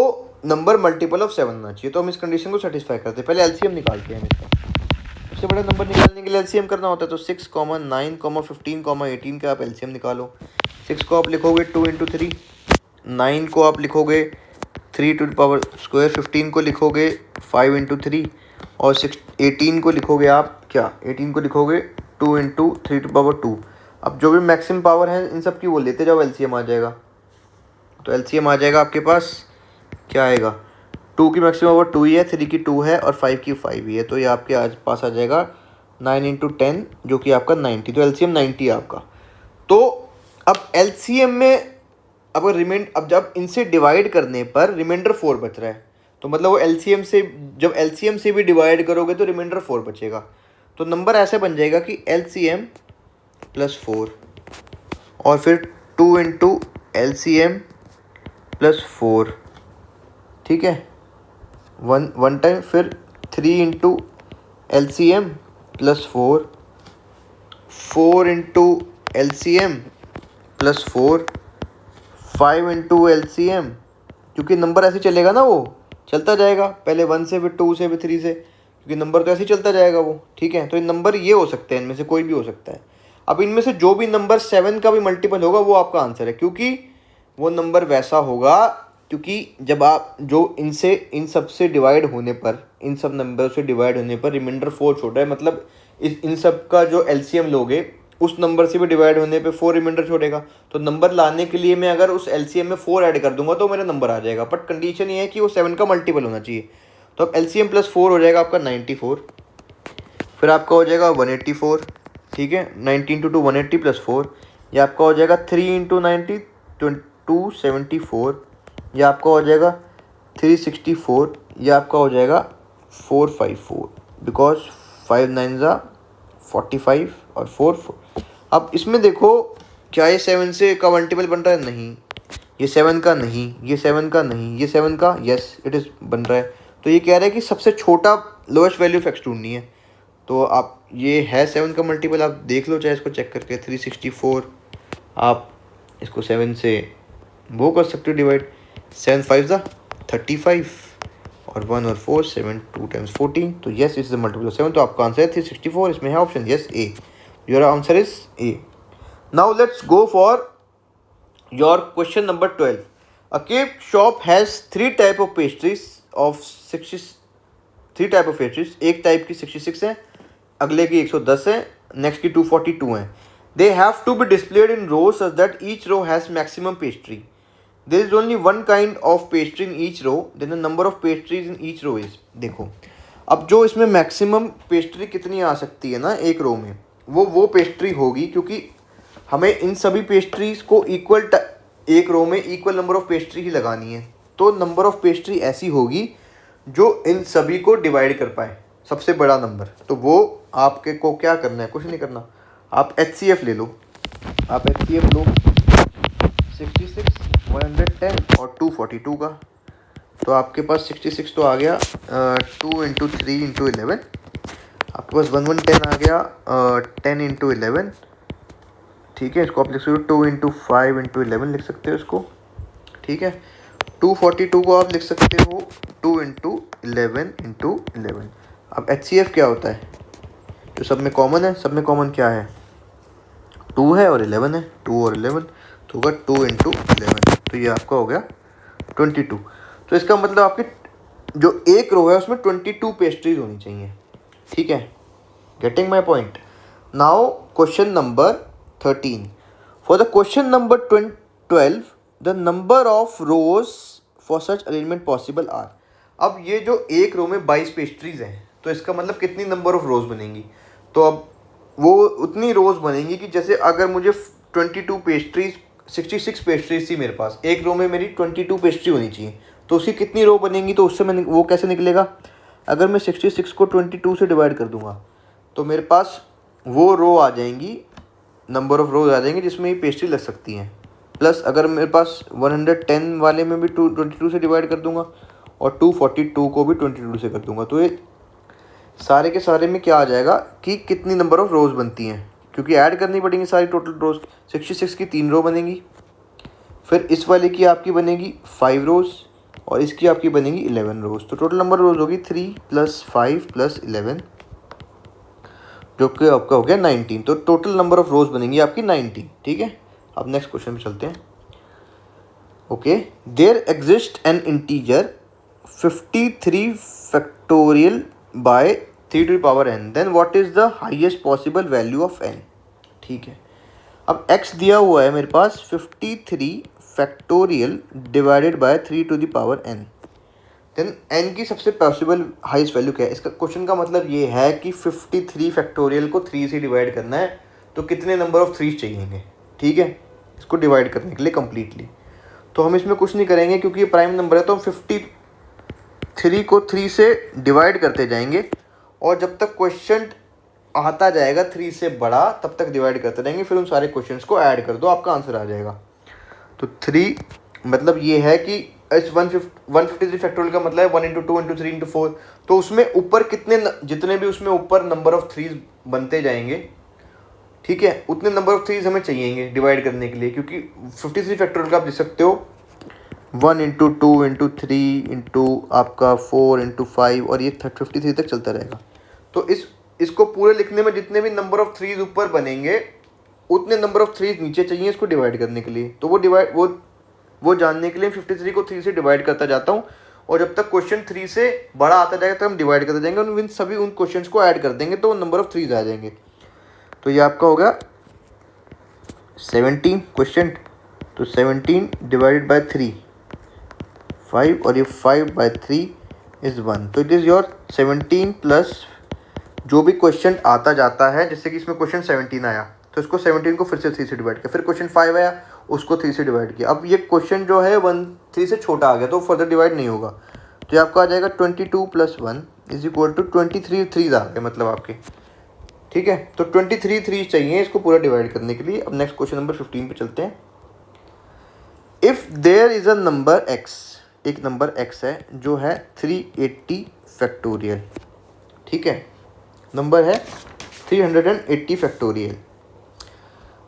नंबर मल्टीपल ऑफ 7 होना चाहिए। तो हम इस कंडीशन को सेटिस्फाई करते हैं। पहले एलसीएम निकालते हैं इसका। सबसे बड़ा नंबर निकालने के लिए एलसीएम करना होता है, तो 6, 9, 15, 18 का आप एलसीएम निकालो। 6 को आप लिखोगे 2 × 3, 9 को आप लिखोगे 3 टू द पावर स्क्वायर, 15 को लिखोगे 5 × 3, और 18 को लिखोगे आप क्या, 18 को लिखोगे 2 × 3 टू पावर 2। अब जो भी मैक्सिमम पावर है इन सब की वो लेते जाओ, एलसीएम आ जाएगा। तो एलसीएम आ जाएगा आपके पास, क्या आएगा, 2 की मैक्सिमम पावर 2 ही है, 3 की 2 है, और 5 की 5 ही है। तो ये आपके आज पास आ जाएगा 9 × 10, जो कि आपका 90। तो एलसीएम 90 है आपका। तो अब एलसीएम में अब जब इनसे डिवाइड करने पर रिमाइंडर 4 बच रहा है, तो मतलब वो एलसीएम से, जब एलसीएम से भी डिवाइड करोगे तो रिमाइंडर 4 बचेगा। तो नंबर ऐसे बन जाएगा कि एलसीएम प्लस 4, और फिर 2 × एलसीएम प्लस 4, ठीक है, वन टाइम, फिर 3 × LCM plus 4, 4 × LCM plus 4, 5 × LCM, क्योंकि नंबर ऐसे चलेगा ना, वो चलता जाएगा, पहले 1 से, फिर 2 से, फिर 3 से, क्योंकि नंबर तो ऐसे ही चलता जाएगा वो। ठीक है, तो ये नंबर ये हो सकते हैं, इनमें से कोई भी हो सकता है। अब इनमें से जो भी नंबर 7 का भी मल्टीपल होगा वो आपका आंसर है, क्योंकि वो नंबर वैसा होगा, क्योंकि जब आप जो इन सब से डिवाइड होने पर, इन सब नंबर से डिवाइड होने पर रिमाइंडर 4 छोड़ रहा है, मतलब इन सब का जो एलसीएम लोगे उस नंबर से भी डिवाइड होने पे 4 रिमाइंडर छोड़ेगा। तो नंबर लाने के लिए मैं अगर उस एलसीएम में 4 ऐड कर दूंगा तो मेरा नंबर आ जाएगा, बट कंडीशन ये है कि वो 7 का मल्टीपल होना चाहिए। तो अब एलसीएम प्लस 4 हो जाएगा आपका 94, फिर आपका हो जाएगा 184, ठीक है, 19 × 2 180 + 4, ये आपका हो जाएगा 3 × 90 274, ये आपका हो जाएगा 364, ये आपका हो जाएगा 454, बिकॉज 5 9 45 और 4 4। अब इसमें देखो, क्या ये 7 से का मल्टीपल बन रहा है? नहीं, ये 7 का नहीं, ये 7 का नहीं, ये 7 का, यस इट इज़ बन रहा है। तो ये कह रहा है कि सबसे छोटा लोएस्ट वैल्यू ऑफ x ढूंढनी है। तो आप ये है 7 का मल्टीपल, आप देख लो चाहे इसको चेक करके 364। आप इसको 7 से वो कर सकते हो डिवाइड, 7 5 ज़ा 35 और 1 और 4, 7 2 टाइम्स 14। तो yes is the multiple of 7। तो आपका आंसर है 364। इसमें है option yes A, your answer is a. Now let's go for your question number 12। A cake shop has 3 type of pastries of 3 type of pastries. एक type की 66 है, अगले की 110 है, नेक्स्ट की 242 है। They have to be displayed in rows such that each row has maximum pastry. There is only one kind of pastry in each row, then the number of pastries in each row is। देखो अब जो इसमें maximum pastry कितनी आ सकती है ना एक रो में, वो पेस्ट्री होगी, क्योंकि हमें इन सभी पेस्ट्रीज को एक रो में इक्वल नंबर ऑफ पेस्ट्री ही लगानी है। तो नंबर ऑफ पेस्ट्री ऐसी होगी जो इन सभी को डिवाइड कर पाए, सबसे बड़ा नंबर। तो वो आपके को क्या करना है, कुछ नहीं करना, आप HCF ले लो। आप HCF लो 66, 110 और 242 का। तो आपके पास 66 तो आ गया 2 इंटू 3 इंटू 11। आपके पास 110 आ गया 10 इंटू 11। ठीक है, इसको आप लिख सकते हो 2 इंटू 5 इंटू 11 लिख सकते हो इसको। ठीक है, 242 को आप लिख सकते हो 2 इंटू 11 इंटू 11। अब HCF क्या होता है, जो सब में कॉमन है, सब में कॉमन क्या है, 2 है और 11 है, 2 और 11 तो होगा 2 इंटू 11। तो ये आपका हो गया 22। तो इसका मतलब आपकी जो एक रो है उसमें 22 पेस्ट्रीज होनी चाहिए। ठीक है, getting my point. Now question number 13। For the question number 12 the number of rows for such arrangement possible are. अब ये जो एक रो में 22 पेस्ट्रीज हैं, तो इसका मतलब कितनी नंबर ऑफ रोज बनेंगी। तो अब वो उतनी रोज बनेंगी कि जैसे अगर मुझे 22 पेस्ट्रीज 66 पेस्ट्रीज थी मेरे पास, एक रो में मेरी 22 पेस्ट्री होनी चाहिए, तो उसकी कितनी रो बनेंगी। तो उससे मैं वो कैसे निकलेगा, अगर मैं 66 को 22 से डिवाइड कर दूंगा तो मेरे पास वो रो आ जाएंगी, नंबर ऑफ रोज आ जाएंगी जिसमें ये पेस्ट्री लग सकती हैं। प्लस अगर मेरे पास 110 वाले में भी 22 से डिवाइड कर दूंगा और 242 को भी 22 से कर दूंगा, तो ये सारे के सारे में क्या आ जाएगा कि कितनी नंबर ऑफ रोज बनती हैं, क्योंकि ऐड करनी पड़ेंगी सारी टोटल रोज। 66 की 3 रो बनेगी, फिर इस वाले की आपकी बनेगी 5 रोज और इसकी आपकी बनेगी 11 रोज। तो टोटल नंबर रोज होगी 3 + 5 + 11, जो कि आपका हो गया 19। तो टोटल नंबर ऑफ रोज बनेंगी आपकी 19। ठीक है, अब नेक्स्ट क्वेश्चन पे चलते हैं। Okay, there exist an integer 53 factorial by 3 to the power n, then what is the highest possible value of n। ठीक है, अब x दिया हुआ है मेरे पास 53 factorial divided by 3 to the power n, then n की सबसे पॉसिबल हाईएस्ट वैल्यू क्या है। इसका क्वेश्चन का मतलब ये है कि 53 फैक्टोरियल को 3 से डिवाइड करना है, तो कितने नंबर ऑफ 3 चाहिए। ठीक है, इसको डिवाइड करने के लिए कम्प्लीटली। तो हम इसमें कुछ नहीं करेंगे क्योंकि ये प्राइम नंबर है, तो हम 53 को 3 से डिवाइड करते जाएंगे और जब तक क्वेश्चन आता जाएगा 3 से बड़ा तब तक डिवाइड करते रहेंगे। फिर उन सारे क्वेश्चंस को ऐड कर दो, आपका आंसर आ जाएगा। तो 3 मतलब ये है कि इस 153 फैक्टोरियल का मतलब है 1 इंटू 2 इंटू 3 इंटू 4। तो उसमें ऊपर जितने भी उसमें ऊपर नंबर ऑफ 3 बनते जाएंगे, ठीक है, उतने नंबर ऑफ 3 हमें चाहिए डिवाइड करने के लिए, क्योंकि 53 फैक्टोरियल का आप लिख सकते हो 1 इंटू 2 इंटू 3 इंटू आपका 4 इंटू 5 और ये 53 तक चलता रहेगा। तो इसको पूरे लिखने में जितने भी नंबर ऑफ 3 ऊपर बनेंगे उतने नंबर ऑफ 3 नीचे चाहिए इसको डिवाइड करने के लिए। तो वो जानने के लिए 53 को 3 से डिवाइड करता जाता हूँ और जब तक क्वेश्चन 3 से बड़ा आता जाएगा तब हम डिवाइड करते जाएंगे और सभी उन क्वेश्चंस को ऐड कर देंगे तो नंबर ऑफ 3 आ जाएंगे। तो ये आपका होगा 17 क्वेश्चन। तो 17 डिवाइडेड बाय 3 5 और ये 5 बाय 3 इज़ 1। तो इट इज़ योर 17 प्लस जो भी क्वेश्चन आता जाता है, जैसे कि इसमें क्वेश्चन 17 आया तो इसको 17 को फिर से 3 से डिवाइड किया, फिर क्वेश्चन 5 आया उसको 3 से डिवाइड किया। अब ये क्वेश्चन जो है 3 से छोटा आ गया तो फर्दर डिवाइड नहीं होगा। तो ये आपका आ जाएगा 22 + 1 इज इक्वल टू 23 3 आ गए मतलब आपके। ठीक है, तो 23 3 चाहिए इसको पूरा डिवाइड करने के लिए। अब नेक्स्ट क्वेश्चन नंबर 15 पे चलते हैं। If there is a number x, एक नंबर x है जो है 380 फैक्टोरियल। ठीक है, नंबर है 380 factorial.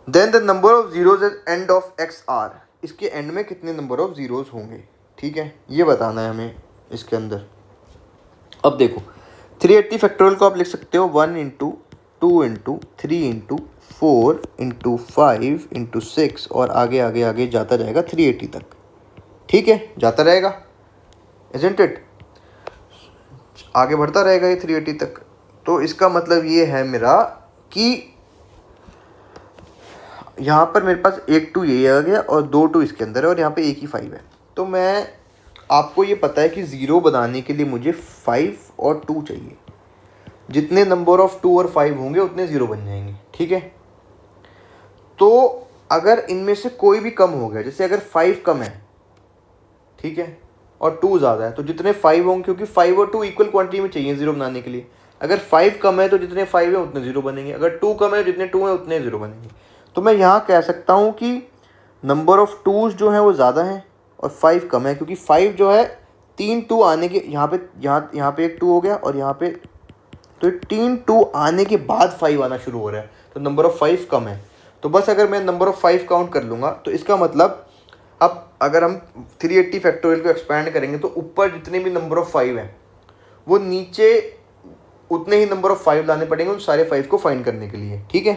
Then the number of zeros at end of X are, इसके एंड में कितने नंबर ऑफ जीरोज होंगे, ठीक है, ये बताना है हमें इसके अंदर। अब देखो 380 फैक्टोरियल को आप लिख सकते हो 1 into 2 into 3 into 4 into 5 into 6 और आगे आगे आगे जाता जाएगा 380 तक, ठीक है, जाता रहेगा, इजंट इट, आगे बढ़ता रहेगा ये 380 तक। तो इसका मतलब ये है मेरा कि यहाँ पर मेरे पास एक 2 ये आ गया और 2 2 इसके अंदर है और यहाँ पे एक ही 5 है। तो मैं, आपको ये पता है कि ज़ीरो बनाने के लिए मुझे 5 और 2 चाहिए, जितने नंबर ऑफ 2 और 5 होंगे उतने ज़ीरो बन जाएंगे, ठीक है। तो अगर इनमें से कोई भी कम हो गया, जैसे अगर 5 कम है, ठीक है, और 2 ज़्यादा है, तो जितने 5 होंगे, क्योंकि 5 और 2 इक्वल क्वांटिटी में चाहिए ज़ीरो बनाने के लिए, अगर 5 कम है तो जितने 5 है उतने ज़ीरो बनेंगे, अगर 2 कम है जितने 2 हैं उतने ज़ीरो बनेंगे। तो मैं यहाँ कह सकता हूँ कि नंबर ऑफ़ 2s जो हैं वो ज़्यादा हैं और 5 कम है, क्योंकि 5 जो है 3 2 आने के, यहाँ पे एक 2 हो गया और यहाँ पे, तो 3 2 आने के बाद 5 आना शुरू हो रहा है, तो नंबर ऑफ़ 5 कम है। तो बस अगर मैं नंबर ऑफ़ 5 काउंट कर लूँगा तो इसका मतलब, अब अगर हम 380 फैक्टोरियल को एक्सपैंड करेंगे तो ऊपर जितने भी नंबर ऑफ़ 5 हैं वो नीचे उतने ही नंबर ऑफ़ 5 लाने पड़ेंगे उन सारे 5 को फाइंड करने के लिए, ठीक है।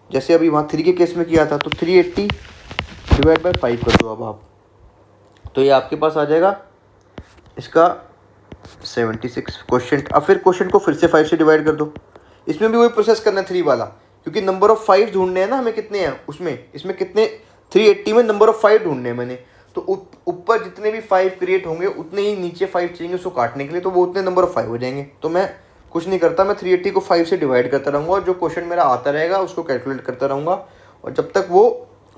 जैसे अभी वहाँ 3 के केस में किया था, तो 380 डिवाइड बाई 5 कर दो अब आप, तो ये आपके पास आ जाएगा इसका 76 क्वेश्चन। अब फिर क्वेश्चन को फिर से 5 से डिवाइड कर दो, इसमें भी वही प्रोसेस करना है 3 वाला, क्योंकि नंबर ऑफ़ 5 ढूंढने हैं ना हमें, कितने हैं उसमें, इसमें कितने, 380 में नंबर ऑफ़ 5 ढूंढने हैं मैंने, तो ऊपर जितने भी 5 क्रिएट होंगे उतने ही नीचे 5 चाहिए उसको काटने के लिए, तो वो उतने नंबर ऑफ़ 5 हो जाएंगे। तो मैं कुछ नहीं करता, मैं 380 को 5 से डिवाइड करता रहूँगा और जो क्वेश्चन मेरा आता रहेगा उसको कैलकुलेट करता रहूँगा, और जब तक वो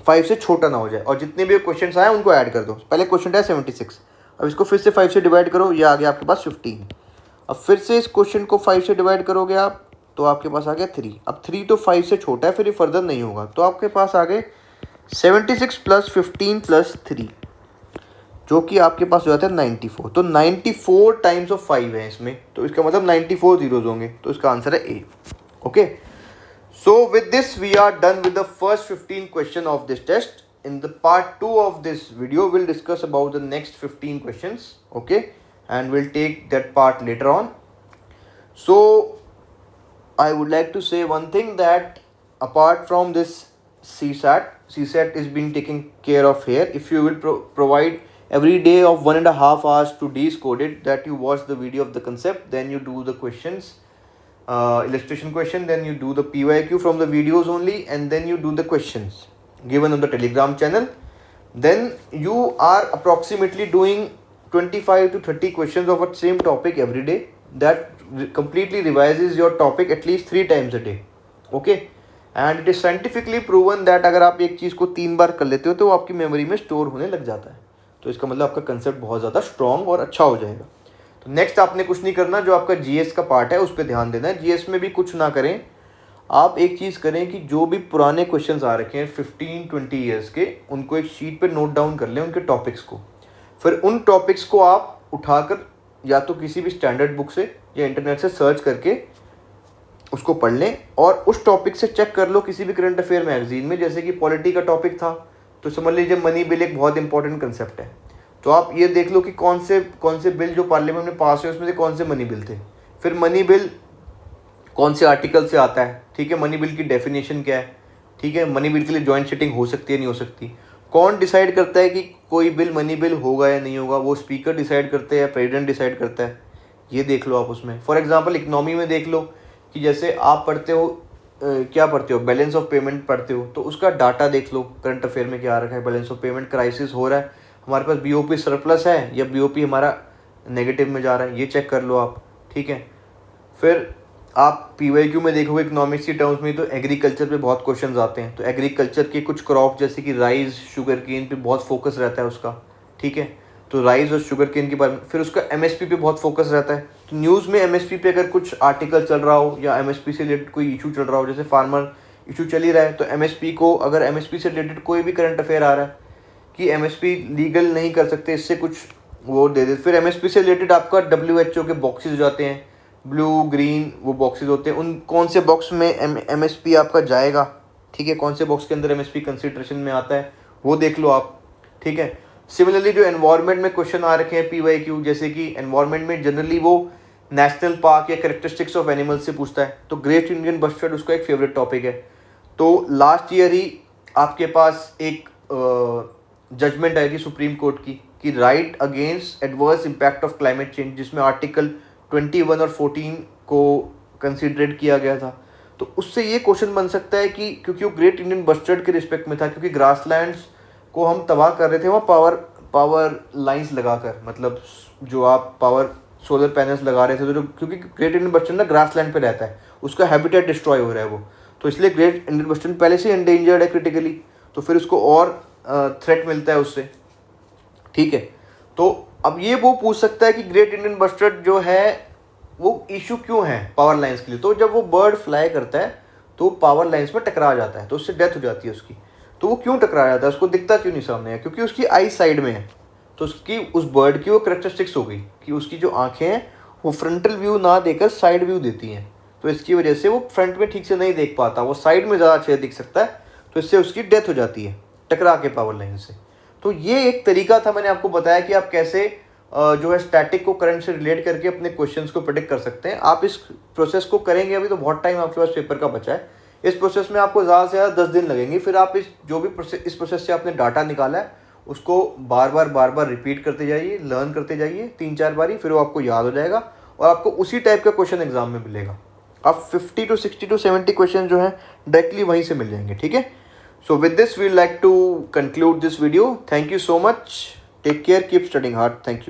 5 से छोटा ना हो जाए, और जितने भी क्वेश्चन आए उनको ऐड कर दो। पहले क्वेश्चन है 76, अब इसको फिर से 5 से डिवाइड करो, ये आ गया आपके पास 15। अब फिर से इस क्वेश्चन को 5 से डिवाइड करोगे आप, तो आपके पास आ गया 3। अब 3 तो 5 से छोटा है, फिर ये फर्दर नहीं होगा, तो आपके पास आ गए 76 प्लस 15 प्लस 3, जो कि आपके पास हो जाता है 94। तो 94 टाइम्स ऑफ 5 है इसमें, तो इसका मतलब 94 जीरोज होंगे, तो इसका आंसर है A. Okay, so with this we are done with the first 15 question of this test. In the part 2 of this video, we'll discuss about the next 15 questions, okay, and we'll take that part later on. So I would like to say one thing, that apart from this CSAT is being taken care of here. If you will provide every day of 1.5 hours to decode it, that you watch the video of the concept, then you do the questions, illustration question, then you do the PYQ from the videos only, and then you do the questions given on the Telegram channel, then you are approximately doing 25 to 30 questions of a same topic every day. That completely revises your topic at least 3 times a day, okay, and it is scientifically proven that अगर आप एक चीज़ को 3 बार कर लेते हो तो वो आपकी मेमोरी में स्टोर होने लग जाता है, तो इसका मतलब आपका कंसेप्ट बहुत ज़्यादा स्ट्रॉन्ग और अच्छा हो जाएगा। तो नेक्स्ट आपने कुछ नहीं करना, जो आपका जीएस का पार्ट है उस पर ध्यान देना है। जीएस में भी कुछ ना करें, आप एक चीज़ करें कि जो भी पुराने क्वेश्चंस आ रखे हैं 15-20 ईयर्स के, उनको एक शीट पे नोट डाउन कर लें, उनके टॉपिक्स को। फिर उन टॉपिक्स को आप उठाकर या तो किसी भी स्टैंडर्ड बुक से या इंटरनेट से सर्च करके उसको पढ़ लें, और उस टॉपिक से चेक कर लो किसी भी करंट अफेयर मैगजीन में। जैसे कि पॉलिटी का टॉपिक था, तो समझ लीजिए मनी बिल एक बहुत इंपॉर्टेंट कंसेप्ट है, तो आप ये देख लो कि कौन से बिल जो पार्लियामेंट में पास हुए उसमें से कौन से मनी बिल थे। फिर मनी बिल कौन से आर्टिकल से आता है, ठीक है, मनी बिल की डेफिनेशन क्या है, ठीक है, मनी बिल के लिए जॉइंट सिटिंग हो सकती है नहीं हो सकती, कौन डिसाइड करता है कि कोई बिल मनी बिल होगा या नहीं होगा, वो स्पीकर डिसाइड करते हैं या प्रेसिडेंट डिसाइड करता है, ये देख लो आप उसमें। फॉर एग्जांपल इकनॉमी में देख लो कि जैसे आप पढ़ते हो क्या पढ़ते हो, बैलेंस ऑफ पेमेंट पढ़ते हो, तो उसका डाटा देख लो करंट अफेयर में क्या आ रखा है, बैलेंस ऑफ पेमेंट क्राइसिस हो रहा है, हमारे पास बीओपी सरप्लस है या बीओपी हमारा नेगेटिव में जा रहा है, ये चेक कर लो आप, ठीक है। फिर आप पीवाईक्यू में देखोगे इकोनॉमिक्स की टर्म्स में, तो एग्रीकल्चर पे बहुत क्वेश्चंस आते हैं, तो एग्रीकल्चर के कुछ क्रॉप जैसे कि राइस, शुगर केन पे बहुत फोकस रहता है उसका, ठीक है, तो राइस और शुगर केन के बारे में। फिर उसका एमएसपी पे बहुत फोकस रहता है, तो न्यूज़ में एमएसपी पे अगर कुछ आर्टिकल चल रहा हो या एमएसपी से रिलेटेड कोई इशू चल रहा हो, जैसे फार्मर इशू चल ही रहा है, तो एमएसपी को, अगर एमएसपी से रिलेटेड कोई भी करंट अफेयर आ रहा है कि एमएसपी लीगल नहीं कर सकते, इससे कुछ वो दे दे, फिर एमएसपी से रिलेटेड आपका WHO के बॉक्सेस हो जाते हैं, ब्लू ग्रीन वो बॉक्सेस होते हैं, उन कौन से बॉक्स में MSP आपका जाएगा, ठीक है, कौन से बॉक्स के अंदर MSP कंसिडरेशन में आता है वो देख लो आप, ठीक है। सिमिलरली जो एनवायरनमेंट में क्वेश्चन आ रखे हैं PYQ, जैसे कि एनवायरनमेंट में जनरली वो नेशनल पार्क या कैरेक्टरिस्टिक्स ऑफ एनिमल्स से पूछता है, तो ग्रेट इंडियन बस्टर्ड उसका एक फेवरेट टॉपिक है। तो लास्ट ईयर ही आपके पास एक जजमेंट आई थी सुप्रीम कोर्ट की कि right against adverse impact of climate change, जिसमें आर्टिकल 21 और 14 को कंसिडरेट किया गया था। तो उससे ये क्वेश्चन बन सकता है कि क्योंकि वो ग्रेट इंडियन बस्टर्ड के रिस्पेक्ट में था, क्योंकि ग्रासलैंड्स को हम तबाह कर रहे थे वहाँ पावर लाइंस लगाकर, मतलब जो आप पावर सोलर पैनल्स लगा रहे थे, तो जो क्योंकि ग्रेट इंडियन बस्टर्ड ना ग्रासलैंड पे रहता है, उसका हैबिटेट डिस्ट्रॉय हो रहा है वो, तो इसलिए ग्रेट इंडियन बस्टर्ड पहले से एंडेंजर्ड है क्रिटिकली, तो फिर उसको और थ्रेट मिलता है उससे, ठीक है। तो अब ये वो पूछ सकता है कि ग्रेट इंडियन बस्टर्ड जो है वो इशू क्यों है पावर लाइंस के लिए। तो जब वो बर्ड फ्लाई करता है तो पावर लाइंस में टकरा जाता है, तो उससे डेथ हो जाती है उसकी। तो वो क्यों टकरा जाता है, उसको दिखता क्यों नहीं सामने है, क्योंकि उसकी आई साइड में है। तो उसकी उस बर्ड की वो करेक्टरिस्टिक्स हो गई कि उसकी जो आंखें हैं वो फ्रंटल व्यू ना देकर साइड व्यू देती हैं, तो इसकी वजह से वो फ्रंट में ठीक से नहीं देख पाता, वो साइड में ज़्यादा अच्छे दिख सकता है, तो इससे उसकी डेथ हो जाती है टकरा के पावर लाइन से। तो ये एक तरीका था, मैंने आपको बताया कि आप कैसे जो है स्टैटिक को करंट से रिलेट करके अपने क्वेश्चंस को प्रेडिक्ट कर सकते हैं। आप इस प्रोसेस को करेंगे, अभी तो बहुत टाइम आपके पास पेपर का बचा है, इस प्रोसेस में आपको ज़्यादा से ज़्यादा 10 दिन लगेंगे। फिर आप इस प्रोसेस से आपने डाटा निकाला है उसको बार बार रिपीट करते जाइए, लर्न करते जाइए 3-4 बारी, फिर वो आपको याद हो जाएगा और आपको उसी टाइप का क्वेश्चन एग्जाम में मिलेगा। आप 50 to 60 to 70 क्वेश्चन जो हैं डायरेक्टली वहीं से मिल जाएंगे, ठीक है। So with this, we'd like to conclude this video. Thank you so much. Take care. Keep studying hard. Thank you.